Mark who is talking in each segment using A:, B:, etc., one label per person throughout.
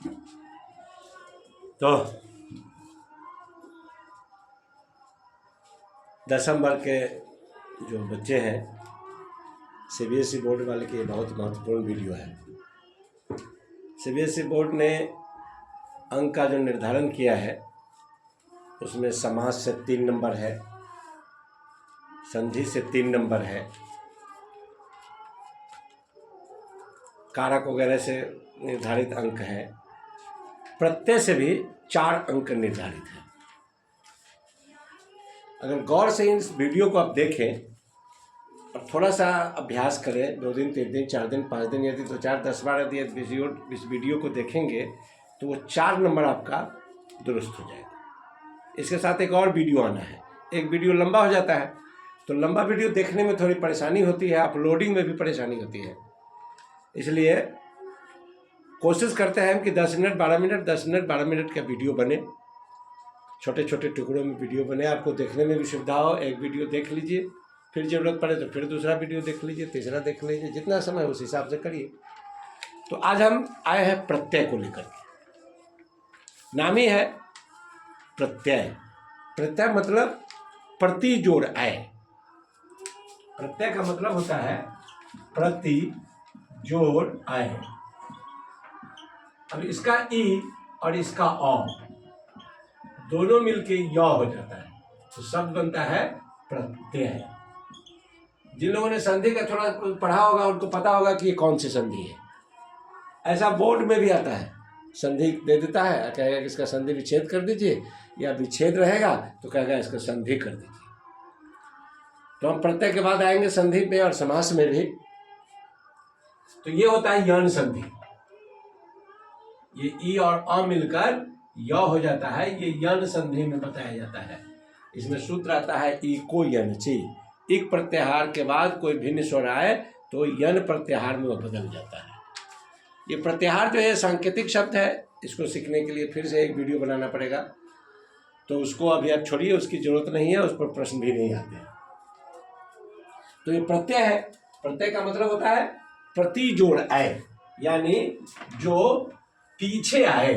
A: तो 10वीं वर्ग के जो बच्चे हैं, सीबीएसई बोर्ड वाले की बहुत महत्वपूर्ण वीडियो है। सीबीएसई बोर्ड ने अंक का जो निर्धारण किया है उसमें समास से 3 नंबर है, संधि से 3 नंबर है, कारक वगैरह से निर्धारित अंक है, प्रत्यय से भी 4 अंक निर्धारित है। अगर गौर से इस वीडियो को आप देखें और थोड़ा सा अभ्यास करें, 2 दिन 3 दिन 4 दिन 5 दिन, यदि 2 4 10 बार यदि इस वीडियो को देखेंगे तो वो 4 नंबर आपका दुरुस्त हो जाएगा। इसके साथ एक और वीडियो आना है। एक वीडियो लंबा हो जाता है तो लंबा वीडियो देखने में थोड़ी परेशानी होती है, अपलोडिंग में भी परेशानी होती है। इसलिए कोशिश करते हैं कि 10 मिनट 12 मिनट 10 मिनट 12 मिनट का वीडियो बने, छोटे छोटे टुकड़ों में वीडियो बने, आपको देखने में भी सुविधा हो। एक वीडियो देख लीजिए, फिर ज़रूरत पड़े तो फिर दूसरा वीडियो देख लीजिए, तीसरा देख लीजिए, जितना समय उस हिसाब से करिए। तो आज हम आए हैं प्रत्यय को लेकर के। नाम ही है प्रत्यय। प्रत्यय मतलब प्रति जोड़ आय। प्रत्यय का मतलब होता है प्रति जोड़ आय। अब इसका ई और इसका औ दोनों मिलके य हो जाता है तो शब्द बनता है प्रत्यय। जिन लोगों ने संधि का थोड़ा पढ़ा होगा उनको पता होगा कि ये कौन सी संधि है। ऐसा बोर्ड में भी आता है, संधि दे देता है, कहेगा कि इसका संधि विच्छेद कर दीजिए, या विच्छेद रहेगा तो कहेगा इसका संधि कर दीजिए। तो हम प्रत्यय के बाद आएंगे संधि में और समास में भी। तो ये होता है यन संधि। ये ई और अ मिलकर य हो जाता है, ये यन संधि में बताया जाता है। इसमें सूत्र आता है इको यन ची। इक प्रत्याहार के बाद कोई भिन्न स्वर आए तो यन प्रत्याहार में वह बदल जाता है। ये प्रत्याहार जो है सांकेतिक शब्द है, इसको सीखने के लिए फिर से एक वीडियो बनाना पड़ेगा, तो उसको अभी आप छोड़िए, उसकी जरूरत नहीं है, उस पर प्रश्न भी नहीं आते हैं। तो ये प्रत्यय है। प्रत्यय का मतलब होता है प्रति जोड़ आए, यानी जो पीछे आए,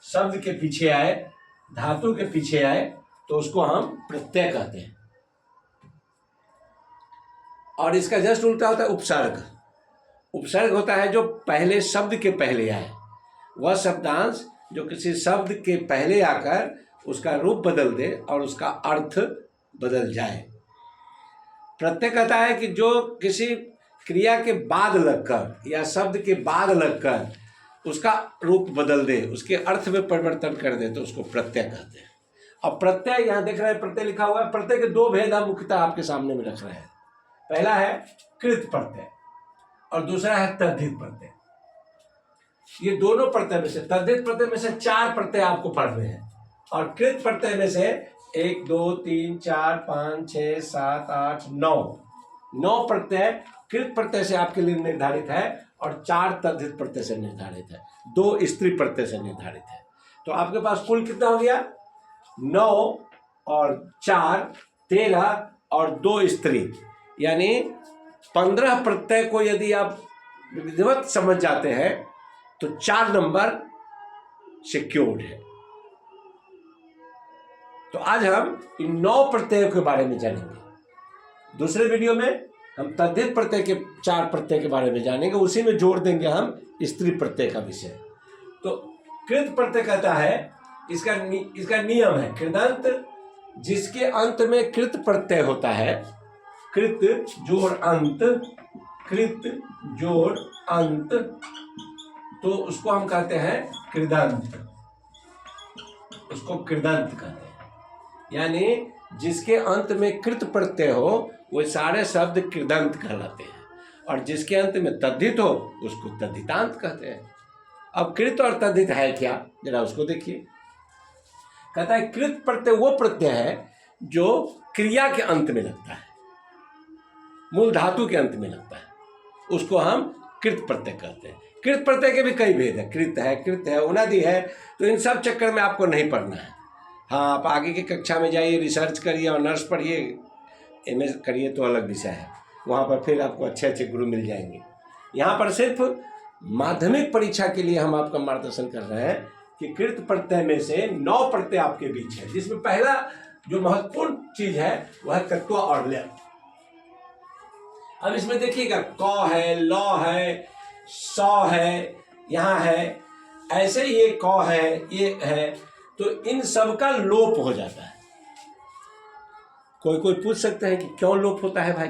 A: शब्द के पीछे आए, धातु के पीछे आए, तो उसको हम प्रत्यय कहते हैं। और इसका जस्ट उल्टा होता है उपसर्ग। उपसर्ग होता है जो पहले शब्द के पहले आए, वह शब्दांश जो किसी शब्द के पहले आकर उसका रूप बदल दे और उसका अर्थ बदल जाए। प्रत्यय कहता है कि जो किसी क्रिया के बाद लगकर या शब्द के बाद लगकर उसका रूप बदल दे, उसके अर्थ में परिवर्तन कर दे, तो उसको प्रत्यय कहते हैं। अब प्रत्यय यहाँ देख रहे हैं, प्रत्यय लिखा हुआ है। प्रत्यय के 2 भेद हम मुख्यतः आपके सामने में रख रहे हैं। पहला है कृत प्रत्यय और दूसरा है तद्धित प्रत्यय। ये दोनों प्रत्यय में से, तद्धित प्रत्यय में से 4 प्रत्यय आपको पढ़ने हैं और कृत प्रत्यय में से 1 2 3 4 5 6 7 8 9 प्रत्यय कृत प्रत्यय से आपके लिए निर्धारित है और 4 तद्धित प्रत्यय से निर्धारित है, 2 स्त्री प्रत्यय से निर्धारित है। तो आपके पास कुल कितना हो गया? 9 और 4 13 और 2 स्त्री, यानी 15 प्रत्यय को यदि आप विधिवत समझ जाते हैं तो 4 नंबर सिक्योर्ड है। तो आज हम इन 9 प्रत्ययों के बारे में जानेंगे। दूसरे वीडियो में हम तद्धित प्रत्यय के 4 प्रत्यय के बारे में जानेंगे, उसी में जोड़ देंगे हम स्त्री प्रत्यय का विषय। तो कृत प्रत्यय कहता है, इसका नियम है कृदंत, जिसके अंत में कृत प्रत्यय होता है, कृत जोड़ अंत, कृत जोड़ अंत, तो उसको हम कहते हैं कृदंत। उसको कृदंत कहते हैं, यानी जिसके अंत में कृत प्रत्यय हो वो सारे शब्द कृदंत कहलाते हैं, और जिसके अंत में तद्धित हो उसको तद्धितांत कहते हैं। अब कृत और तद्धित है क्या, जरा उसको देखिए। कहता है कृत प्रत्यय वो प्रत्यय है जो क्रिया के अंत में लगता है, मूल धातु के अंत में लगता है, उसको हम कृत प्रत्यय कहते हैं। कृत प्रत्यय के भी कई भेद है, कृत है, कृत है, उनादि है, तो इन सब चक्कर में आपको नहीं पढ़ना है। हाँ, आप आगे की कक्षा में जाइए, रिसर्च करिए, ऑनर्स पढ़िए, एमए करिए तो अलग विषय है, वहाँ पर फिर आपको अच्छे अच्छे गुरु मिल जाएंगे। यहाँ पर सिर्फ माध्यमिक परीक्षा के लिए हम आपका मार्गदर्शन कर रहे हैं कि कृत प्रत्यय में से 9 प्रत्यय आपके बीच है, जिसमें पहला जो महत्वपूर्ण चीज है वह है कत्वा और ल्यप। अब इसमें देखिएगा क है, ल है, स है, यहाँ है, ऐसे ये क है, ये है, तो इन सब का लोप हो जाता है। कोई पूछ सकते हैं कि क्यों लोप होता है भाई?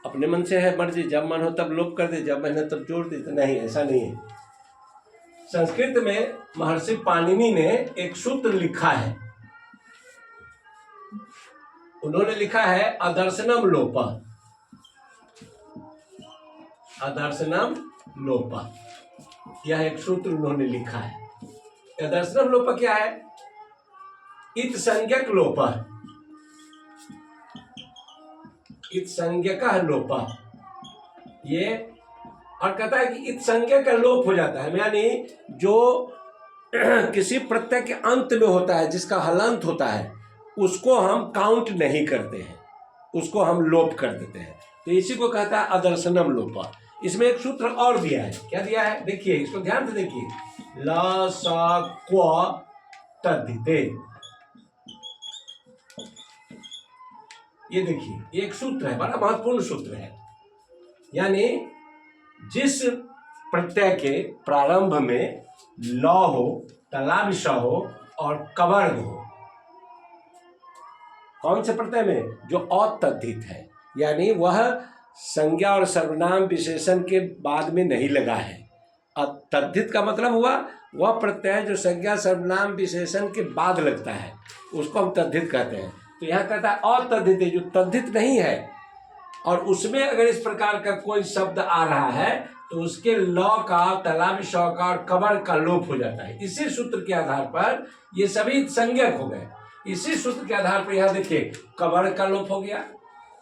A: अपने मन से है मर्जी, जब मन हो तब लोप कर दे, जब मन हो तब जोड़ दे। तो नहीं, ऐसा नहीं है। संस्कृत में महर्षि पाणिनि ने एक सूत्र लिखा है। उन्होंने लिखा है अदर्शनम लोप। अदर्शनम लोप, यह एक सूत्र उन्होंने लिखा है। अदर्शनम लोप क्या है? इत संज्ञक लोप, इत संज्ञक लोप, ये और कहता है कि इत संज्ञा का लोप हो जाता है, यानी जो किसी प्रत्यय के अंत में होता है, जिसका हलंत होता है, उसको हम काउंट नहीं करते हैं, उसको हम लोप कर देते हैं। तो इसी को कहता है अदर्शनम लोप। इसमें एक सूत्र और दिया है। क्या दिया है? देखिए, इसको ध्यान से देखिए। ल स क्व तद्धिते, ये देखिए एक सूत्र है, बड़ा महत्वपूर्ण सूत्र है। यानी जिस प्रत्यय के प्रारंभ में ल हो, तलाविष हो और कवर्ग हो, कौन से प्रत्यय में? जो अतद्धित है, यानी वह संज्ञा और सर्वनाम विशेषण के बाद में नहीं लगा है। तद्धित का मतलब हुआ वह प्रत्यय जो संज्ञा सर्वनाम विशेषण के बाद लगता है, उसको हम तद्धित कहते हैं। तो यहाँ कहता है अतद्धित है, जो तद्धित नहीं है, और उसमें अगर इस प्रकार का कोई शब्द आ रहा है तो उसके ल का, तलाविष का और कबर का लोप हो जाता है। इसी सूत्र के आधार पर ये सभी संज्ञक हो गए। इसी सूत्र के आधार पर यहाँ देखिए, कबर का लोप हो गया,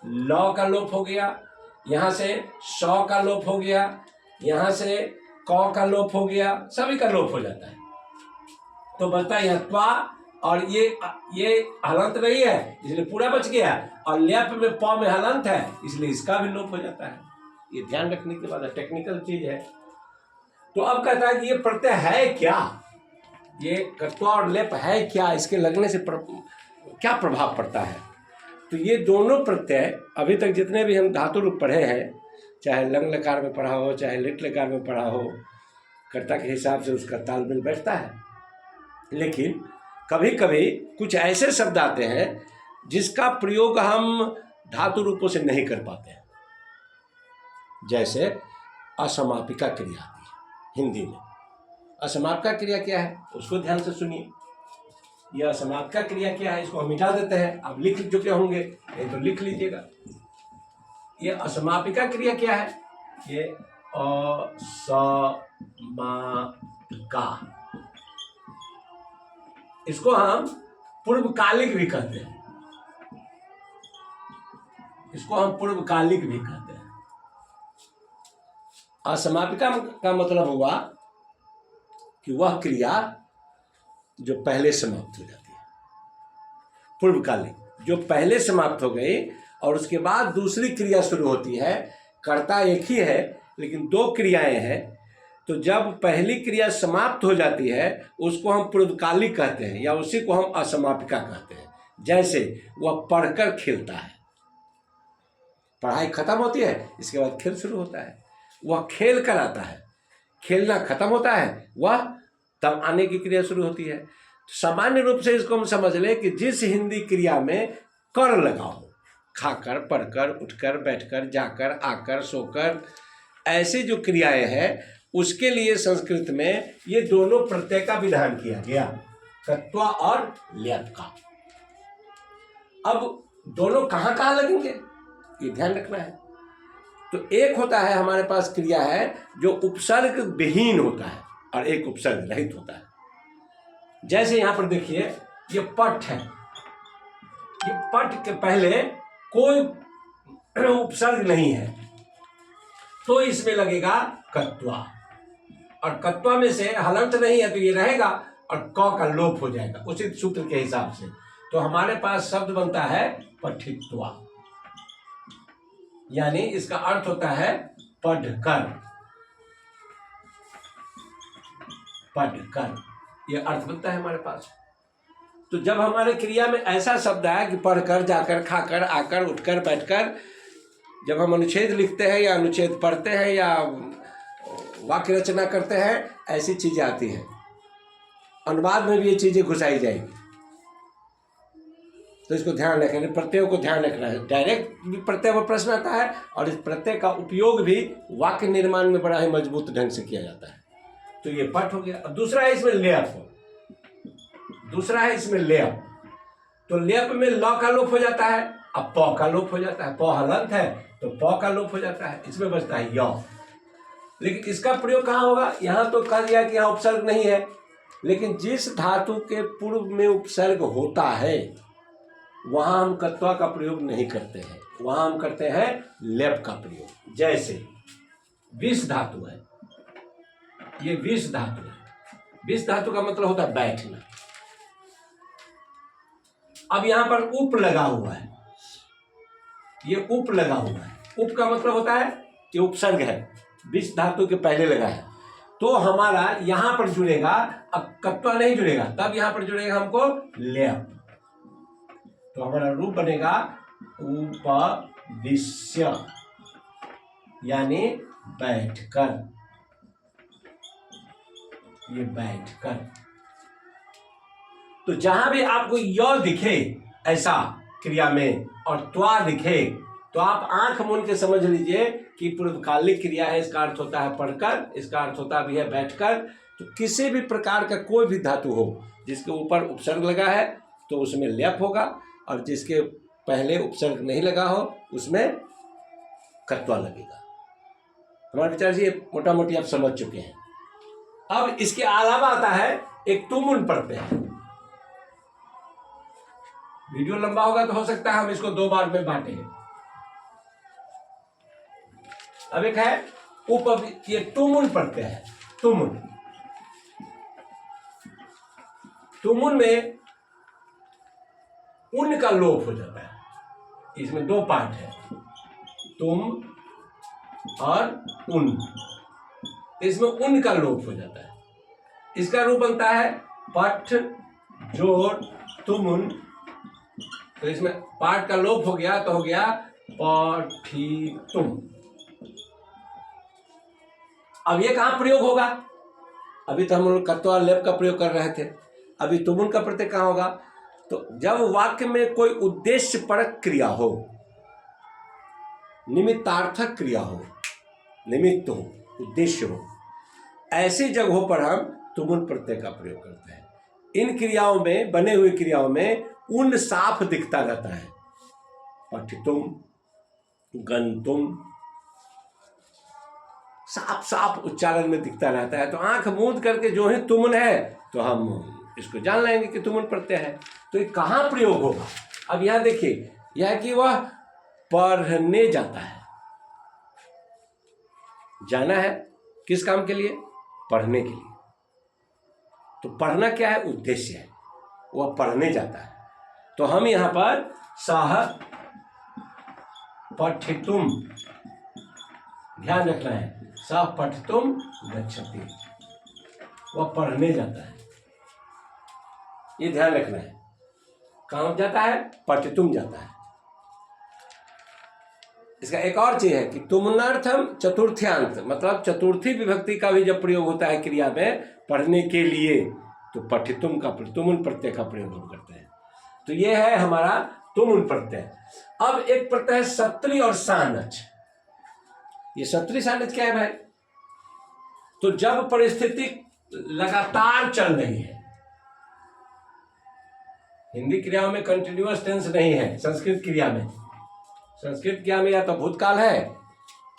A: ल का लोप हो गया, यहाँ से स का लोप हो गया, यहाँ से क का लोप हो गया, सभी का लोप हो जाता है। तो बचता है यहाँ त्वा, और ये हलंत नहीं है इसलिए पूरा बच गया, और ल्यप में प में हलंत है इसलिए इसका भी लोप हो जाता है। ये ध्यान रखने के बाद टेक्निकल चीज है। तो अब कहता है कि ये प्रत्यय है क्या, ये कत्वा और लेप है क्या, इसके लगने से क्या प्रभाव पड़ता है? तो ये दोनों प्रत्यय अभी तक जितने भी हम धातु रूप पढ़े हैं, चाहे लंग लकार में पढ़ा हो, चाहे लिट लकार में पढ़ा हो, कर्ता के हिसाब से उसका तालमेल बैठता है। लेकिन कभी कभी कुछ ऐसे शब्द आते हैं जिसका प्रयोग हम धातु रूपों से नहीं कर पाते हैं। जैसे असमापिका क्रिया आती है हिंदी में। असमापिका क्रिया क्या है उसको ध्यान से सुनिए। यह असमापिका क्रिया क्या है इसको हम मिटा देते हैं। आप लिख चुके होंगे, नहीं तो लिख लीजिएगा। ये असमापिका क्रिया क्या है? ये असमापिका, इसको हम पूर्वकालिक भी कहते हैं, इसको हम पूर्वकालिक भी कहते हैं। असमापिका का मतलब हुआ कि वह क्रिया जो पहले समाप्त हो जाती है। पूर्वकालिक जो पहले समाप्त हो गई और उसके बाद दूसरी क्रिया शुरू होती है। कर्ता एक ही है लेकिन दो क्रियाएं हैं, तो जब पहली क्रिया समाप्त हो जाती है उसको हम पूर्वकालिक कहते हैं, या उसी को हम असमापिका कहते हैं। जैसे वह पढ़कर खेलता है, पढ़ाई खत्म होती है, इसके बाद खेल शुरू होता है। वह खेल कर आता है, खेलना खत्म होता है, वह तब आने की क्रिया शुरू होती है। सामान्य रूप से इसको हम समझ लें कि जिस हिंदी क्रिया में कर लगा हो, खाकर, पढ़कर, उठकर, बैठकर, जाकर, आकर, सोकर, ऐसी जो क्रियाएं हैं उसके लिए संस्कृत में ये दोनों प्रत्यय का विधान किया गया, कत्वा और ल्यप का। अब दोनों कहाँ कहाँ लगेंगे ये ध्यान रखना है। तो एक होता है हमारे पास क्रिया है जो उपसर्ग विहीन होता है और एक उपसर्ग रहित होता है। जैसे यहां पर देखिए ये पठ है, ये पठ के पहले कोई उपसर्ग नहीं है तो इसमें लगेगा कत्वा, और कत्वा में से हलंत नहीं है तो ये रहेगा और क का लोप हो जाएगा उचित सूत्र के हिसाब से। तो हमारे पास शब्द बनता है पठित्वा, यानी इसका अर्थ होता है पढ़कर, पढ़कर, ये अर्थ बनता है हमारे पास। तो जब हमारे क्रिया में ऐसा शब्द है कि पढ़कर, जाकर, खाकर, आकर, उठकर, बैठकर, जब हम अनुच्छेद लिखते हैं या अनुच्छेद पढ़ते हैं या वाक्य रचना करते हैं, ऐसी चीजें आती हैं। अनुवाद में भी ये चीजें घुसाई जाएंगी, तो इसको ध्यान रखें, प्रत्ययों को ध्यान रखना है। डायरेक्ट भी प्रत्यय पर प्रश्न आता है और इस प्रत्यय का उपयोग भी वाक्य निर्माण में बड़ा ही मजबूत ढंग से किया जाता है। तो ये पठ हो गया। अब दूसरा है इसमें लेप, दूसरा है इसमें लेप। तो लेप में ल का लोप हो जाता है, अब प का लोप हो जाता है। प हलंत है तो प का लोप हो जाता है, इसमें बचता है य। लेकिन इसका प्रयोग कहाँ होगा? यहाँ तो कह दिया कि यहाँ उपसर्ग नहीं है, लेकिन जिस धातु के पूर्व में उपसर्ग होता है वहां हम कत्वा का प्रयोग नहीं करते हैं, वहां हम करते हैं लेप का प्रयोग। जैसे विष धातु है, ये विष धातु है। विष धातु का मतलब होता है बैठना। अब यहां पर उप लगा हुआ है, ये उप लगा हुआ है। उप का मतलब होता है कि उपसर्ग है, विष धातु के पहले लगा है, तो हमारा यहां पर जुड़ेगा। अब कत्वा नहीं जुड़ेगा, तब यहां पर जुड़ेगा हमको लेप। तो हमारा रूप बनेगा उपविश्य, यानी बैठकर, ये बैठकर। तो जहां भी आपको य दिखे ऐसा क्रिया में और त्वा दिखे, तो आप आंख मूंद के समझ लीजिए कि पूर्वकालिक क्रिया है। इसका अर्थ होता है पढ़कर, इसका अर्थ होता भी है बैठकर। तो किसी भी प्रकार का कोई भी धातु हो जिसके ऊपर उपसर्ग लगा है तो उसमें लेप होगा, और जिसके पहले उपसर्ग नहीं लगा हो उसमें कत्वा लगेगा। हमारे विचार से ये मोटा मोटी आप समझ चुके हैं। अब इसके अलावा आता है एक तुमुन प्रत्यय। वीडियो लंबा होगा तो हो सकता है हम इसको 2 बार में बांटे। अब एक है ये तुमुन प्रत्यय है। तुमुन, तुमुन में उन का लोप हो जाता है। इसमें 2 पार्ट है, तुम और उन। इसमें उन का लोप हो जाता है। इसका रूप बनता है पठ जोड़ तुमुन। तो इसमें पाठ का लोप हो गया तो हो गया पठितुम। अब ये कहां प्रयोग होगा? अभी तो हम लोग कत्वा लेप का प्रयोग कर रहे थे, अभी तुमुन का प्रत्यय कहां होगा? तो जब वाक्य में कोई उद्देश्य परक क्रिया हो, निमित्तार्थक क्रिया हो, निमित्त हो, उद्देश्य हो, ऐसी जगहों पर हम तुमुन प्रत्यय का प्रयोग करते हैं। इन क्रियाओं में, बने हुई क्रियाओं में उन साफ दिखता रहता है। पठितुम, गंतुम, साफ साफ उच्चारण में दिखता रहता है। तो आंख मूंद करके जो ही तुमुन है तो हम इसको जान लेंगे कि तुमुन प्रत्यय है। तो ये कहाँ प्रयोग होगा? अब यहां देखिए, यह कि वह पढ़ने जाता है। जाना है किस काम के लिए? पढ़ने के लिए। तो पढ़ना क्या है? उद्देश्य है, वह पढ़ने जाता है। तो हम यहां पर सह पठितुम, ध्यान रखना है, सह पठितुम गच्छति, वह पढ़ने जाता है, ये ध्यान रखना है। कहां जाता है? पठितुम जाता है। इसका एक और चीज है कि तुमुनार्थम चतुर्थ्यांत, मतलब चतुर्थी विभक्ति का भी जब प्रयोग होता है क्रिया में पढ़ने के लिए, तो पठितुम का, तुमुन प्रत्यय का प्रयोग हम करते हैं। तो ये है हमारा तुमुन प्रत्यय। अब एक प्रत्यय है सत्री और सानच। ये सत्री सानच क्या है भाई? तो जब परिस्थिति लगातार चल रही है, हिंदी क्रियाओं में कंटिन्यूअस टेंस नहीं है, संस्कृत क्रिया में, संस्कृत क्रिया में या तो भूतकाल है,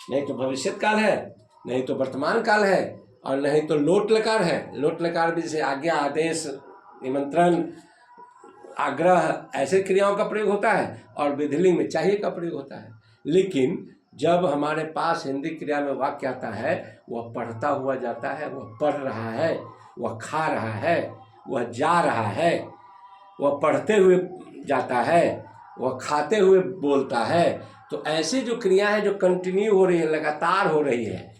A: नहीं तो भविष्यत काल है, नहीं तो वर्तमान काल है, और नहीं तो लोट लकार है। लोट लकार भी जैसे आज्ञा, आदेश, निमंत्रण, आग्रह, ऐसे क्रियाओं का प्रयोग होता है, और विधिलिंग में चाहिए का प्रयोग होता है। लेकिन जब हमारे पास हिंदी क्रिया में वाक्य आता है, वह पढ़ता हुआ जाता है, वह पढ़ रहा है, वह खा रहा है, वह जा रहा है, वह पढ़ते हुए जाता है, वह खाते हुए बोलता है, तो ऐसी जो क्रिया है जो कंटिन्यू हो रही है, लगातार हो रही है,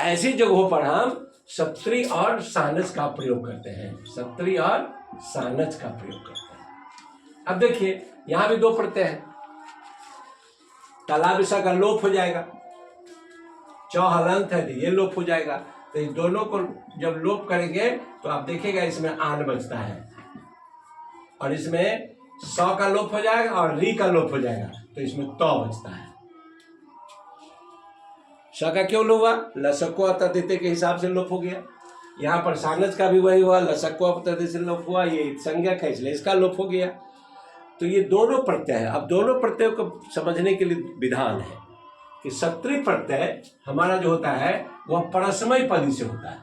A: ऐसी जगहों पर हम सत्री और सानस का प्रयोग करते हैं। सत्री और सानस का प्रयोग करते हैं। अब देखिए यहां भी दो प्रत्यय है, तलाबिसा का लोप हो जाएगा, चौहलंत है तो ये लोप हो जाएगा। तो इन दोनों को जब लोप करेंगे तो आप देखिएगा इसमें आन बचता है, और इसमें सौ का लोप हो जाएगा और री का लोप हो जाएगा, तो इसमें तौ बचता है। स का क्यों लोप हुआ? लसको तद्धिते के हिसाब से लोप हो गया। यहाँ पर सानस का भी वही हुआ, लसको तद्धित से लोप हुआ, ये संज्ञक है इसलिए इसका लोप हो गया। तो ये दोनों प्रत्यय है। अब दोनों प्रत्ययों को समझने के लिए विधान है कि सत्री प्रत्यय हमारा जो होता है वह परस्मय पदी से होता है,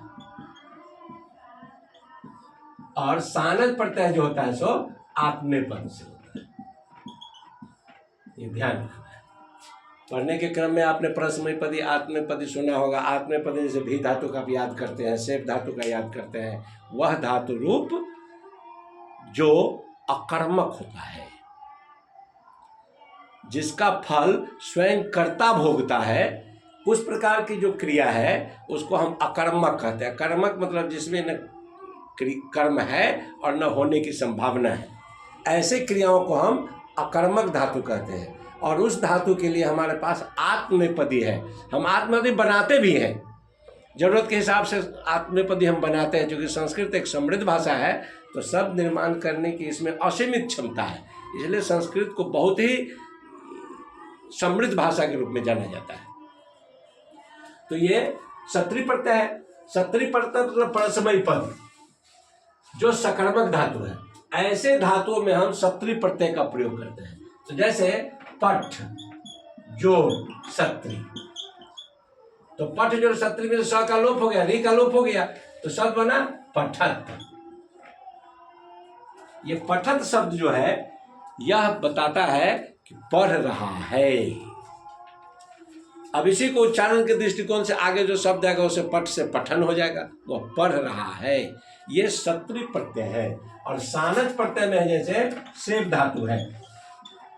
A: और सानस प्रत्यय जो होता है सो आत्मनेय पद से होता है। ये ध्यान रखना है। पढ़ने के क्रम में आपने परस्मय पदी आत्मनेय पदी सुना होगा। आत्मनेय पदी जैसे भी धातु का भी याद करते हैं, सेव धातु का याद करते हैं, वह धातु रूप जो अकर्मक होता है, जिसका फल स्वयं कर्ता भोगता है, उस प्रकार की जो क्रिया है उसको हम अकर्मक कहते हैं। कर्मक मतलब जिसमें न कर्म है और न होने की संभावना है, ऐसे क्रियाओं को हम अकर्मक धातु कहते हैं। और उस धातु के लिए हमारे पास आत्मनेपदी है। हम आत्मनेपदी बनाते भी हैं, जरूरत के हिसाब से आत्मनेपदी हम बनाते हैं, क्योंकि संस्कृत एक समृद्ध भाषा है, तो शब्द निर्माण करने की इसमें असीमित क्षमता है, इसलिए संस्कृत को बहुत ही समृद्ध भाषा के रूप में जाना जाता है। तो ये सत्री प्रत्यय है। सत्री प्रत्यय मतलब परस्मय पद जो सकर्मक धातु है, ऐसे धातुओं में हम सत्री प्रत्यय का प्रयोग करते हैं। तो जैसे पठ जोड़ सत्री, तो पठ जोड़ सत्री में स का लोप हो गया, री का लोप हो गया, तो शब्द बना पठत। ये पठत शब्द जो है यह बताता है कि पढ़ रहा है। अब इसी को उच्चारण के दृष्टिकोण से आगे जो शब्द आएगा उसे पठ से पठन हो जाएगा, वह पढ़ रहा है। ये सत्री प्रत्यय है। और सानस प्रत्यय में जैसे सेव धातु है,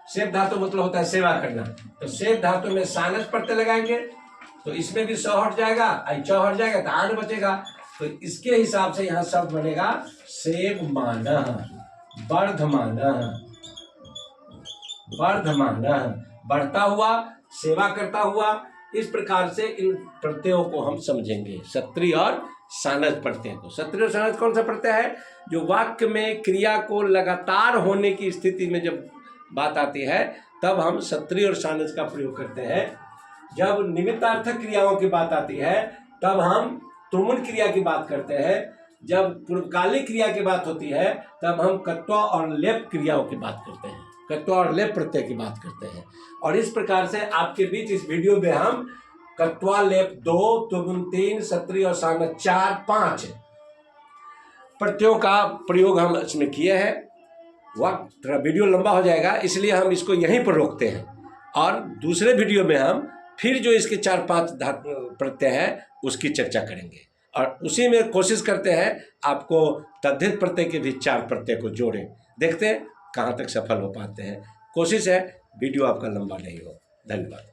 A: सेव धातु मतलब होता है सेवा करना, तो सेव धातु में सानस प्रत्यय लगाएंगे तो इसमें भी सौ हट जाएगा, चौ हट जाएगा तो आन बचेगा। तो इसके हिसाब से यहाँ शब्द बनेगा सेव माना, वर्धमाना, वर्धमाना, बढ़ता हुआ, सेवा करता हुआ। इस प्रकार से इन प्रत्ययों को हम समझेंगे, सत्री और सानस प्रत्यय को। सत्री और सानस कौन सा प्रत्यय है? जो वाक्य में क्रिया को लगातार होने की स्थिति में जब बात आती है तब हम सत्री और सानस का प्रयोग करते हैं। जब निमित्तार्थक क्रियाओं की बात आती है तब हम तुमुल क्रिया की बात करते हैं। जब पूर्वकालिक क्रिया की बात होती है तब हम कत्वा और लेप क्रियाओं की बात करते हैं, कत्वा और लेप प्रत्यय की बात करते हैं। और इस प्रकार से आपके बीच इस वीडियो में हम कत्वा लेप 2, तुमुल 3, सत्री और सानस 4, 5 प्रत्ययों का प्रयोग हम इसमें किए हैं। वक्त थोड़ा वीडियो लंबा हो जाएगा, इसलिए हम इसको यहीं पर रोकते हैं, और दूसरे वीडियो में हम फिर जो इसके 4-5 धातु प्रत्यय हैं उसकी चर्चा करेंगे, और उसी में कोशिश करते हैं आपको तद्धित प्रत्यय के भी 4 प्रत्यय को जोड़ें। देखते हैं कहाँ तक सफल हो पाते हैं। कोशिश है वीडियो आपका लंबा नहीं हो। धन्यवाद।